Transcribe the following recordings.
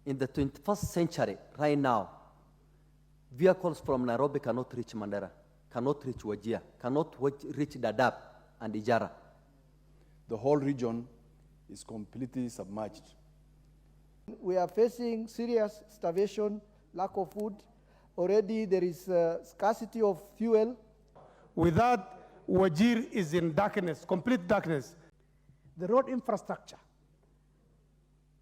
In the 21st century, right now, vehicles from Nairobi cannot reach Mandera, cannot reach Wajir, cannot reach Dadaab and Ijara. The whole region is completely submerged. We are facing serious starvation, lack of food. Already there is scarcity of fuel. With that, Wajir is in darkness, complete darkness. The road infrastructure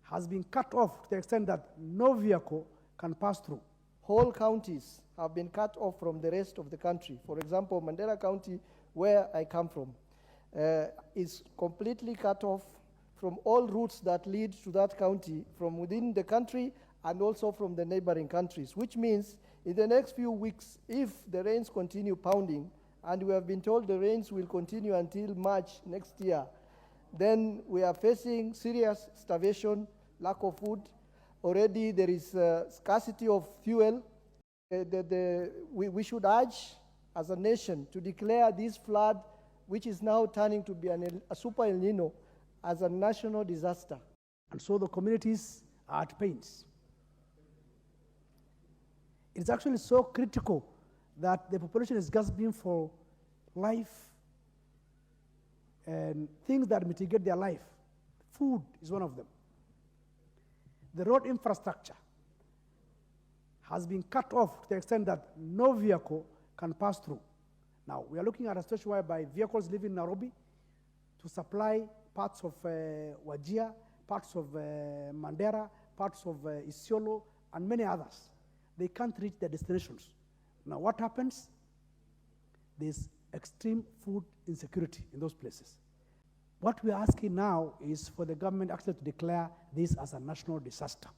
has been cut off to the extent that no vehicle can pass through. Whole counties have been cut off from the rest of the country. For example, Mandera County, where I come from, is completely cut off from all routes that lead to that county from within the country and also from the neighboring countries, which means in the next few weeks, if the rains continue pounding, and we have been told the rains will continue until March next year, then we are facing serious starvation, lack of food. Already there is scarcity of fuel. We should urge as a nation to declare this flood, which is now turning to be a super Elnino, as a national disaster. And so the communities are at pains. It's actually so critical that the population is gasping for life and things that mitigate their life. Food is one of them. The road infrastructure has been cut off to the extent that no vehicle can pass through. Now, we are looking at a situation whereby vehicles leaving Nairobi to supply parts of Wajir, parts of Mandera, parts of Isiolo, and many others. They can't reach their destinations. Now, what happens? There's extreme food insecurity in those places. What we're asking now is for the government actually to declare this as a national disaster.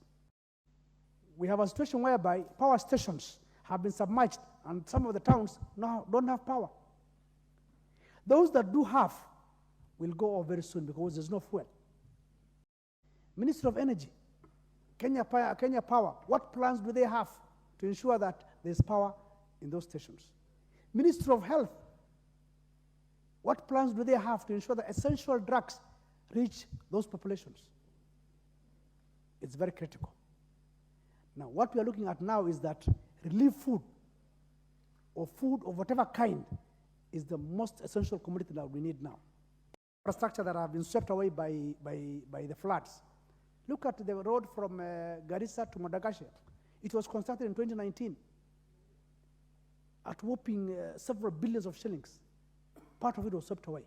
We have a situation whereby power stations have been submerged and some of the towns now don't have power. Those that do have will go off very soon because there's no fuel. Ministry of Energy, Kenya Power, what plans do they have to ensure that there's power in those stations? Ministry of Health, what plans do they have to ensure that essential drugs reach those populations? It's very critical. Now, what we are looking at now is that relief food of whatever kind is the most essential commodity that we need now. Infrastructure that have been swept away by the floods. Look at the road from Garissa to Madagascar. It was constructed in 2019 at whopping several billions of shillings. Part of it was swept away.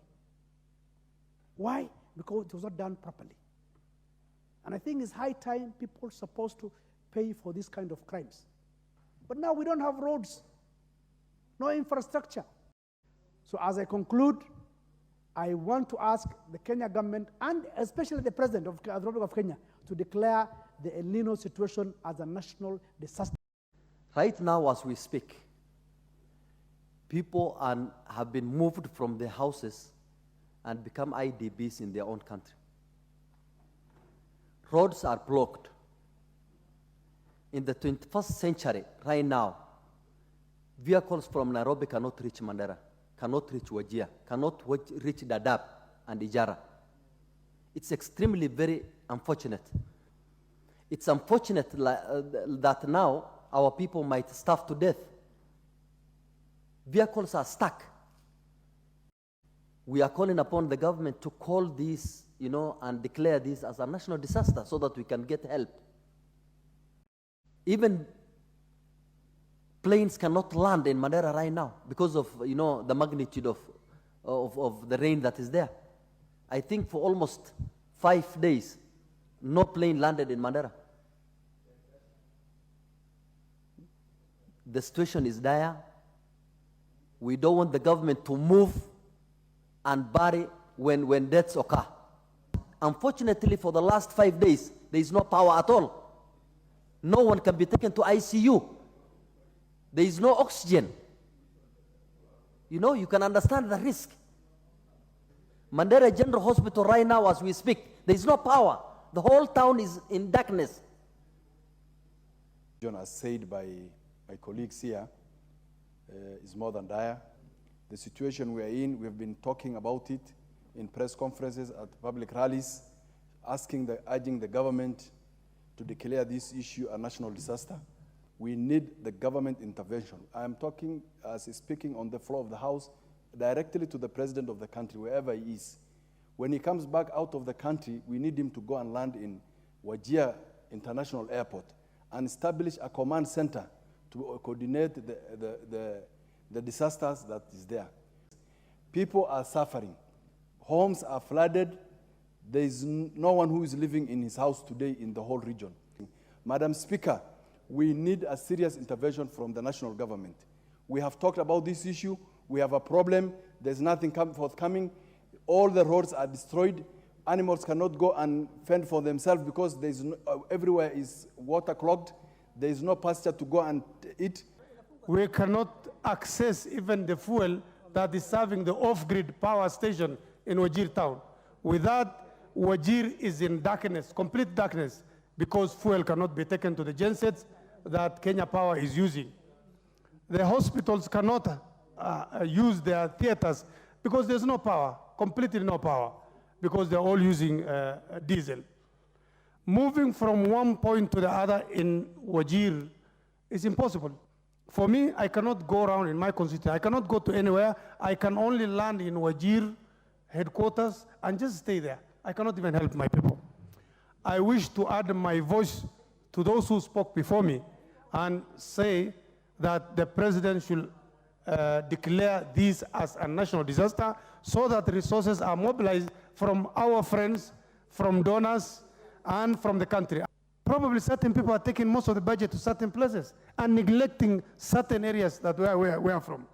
Why? Because it was not done properly. And I think it's high time people are supposed to pay for this kind of crimes. But now we don't have roads, no infrastructure. So as I conclude, I want to ask the Kenya government and especially the President of the Republic of Kenya to declare the Elnino situation as a national disaster. Right now, as we speak, people have been moved from their houses and become IDBs in their own country. Roads are blocked. In the 21st century, right now, vehicles from Nairobi cannot reach Mandera, cannot reach Wajir, cannot reach Dadaab and Ijara. It's extremely very unfortunate. It's unfortunate that now our people might starve to death. Vehicles are stuck. We are calling upon the government to call this, and declare this as a national disaster so that we can get help. Even planes cannot land in Mandera right now because of, the magnitude of the rain that is there. I think for almost 5 days, no plane landed in Mandera. The situation is dire. We don't want the government to move and bury when deaths occur. Unfortunately, for the last 5 days, there is no power at all. No one can be taken to ICU. There is no oxygen. You can understand the risk. Mandera General Hospital right now, as we speak, there is no power. The whole town is in darkness. As said by my colleagues here, is more than dire. The situation we are in, we have been talking about it in press conferences, at public rallies, urging the government to declare this issue a national disaster. We need the government intervention. I am speaking on the floor of the House directly to the president of the country, wherever he is. When he comes back out of the country, we need him to go and land in Wajir International Airport and establish a command center to coordinate the disasters that is there. People are suffering. Homes are flooded. There is no one who is living in his house today in the whole region. Madam Speaker, we need a serious intervention from the national government. We have talked about this issue. We have a problem. There's nothing forthcoming. All the roads are destroyed. Animals cannot go and fend for themselves because there's everywhere is waterlogged. There is no pasture to go and eat. We cannot access even the fuel that is serving the off-grid power station in Wajir town. With that, Wajir is in darkness, complete darkness, because fuel cannot be taken to the gensets that Kenya Power is using. The hospitals cannot use their theaters because there's no power, completely no power, because they're all using diesel. Moving from one point to the other in Wajir is impossible. For me, I cannot go around in my constituency. I cannot go to anywhere. I can only land in Wajir headquarters and just stay there. I cannot even help my people. I wish to add my voice to those who spoke before me and say that the president should declare this as a national disaster so that resources are mobilized from our friends, from donors, and from the country. Probably certain people are taking most of the budget to certain places and neglecting certain areas that where we are from.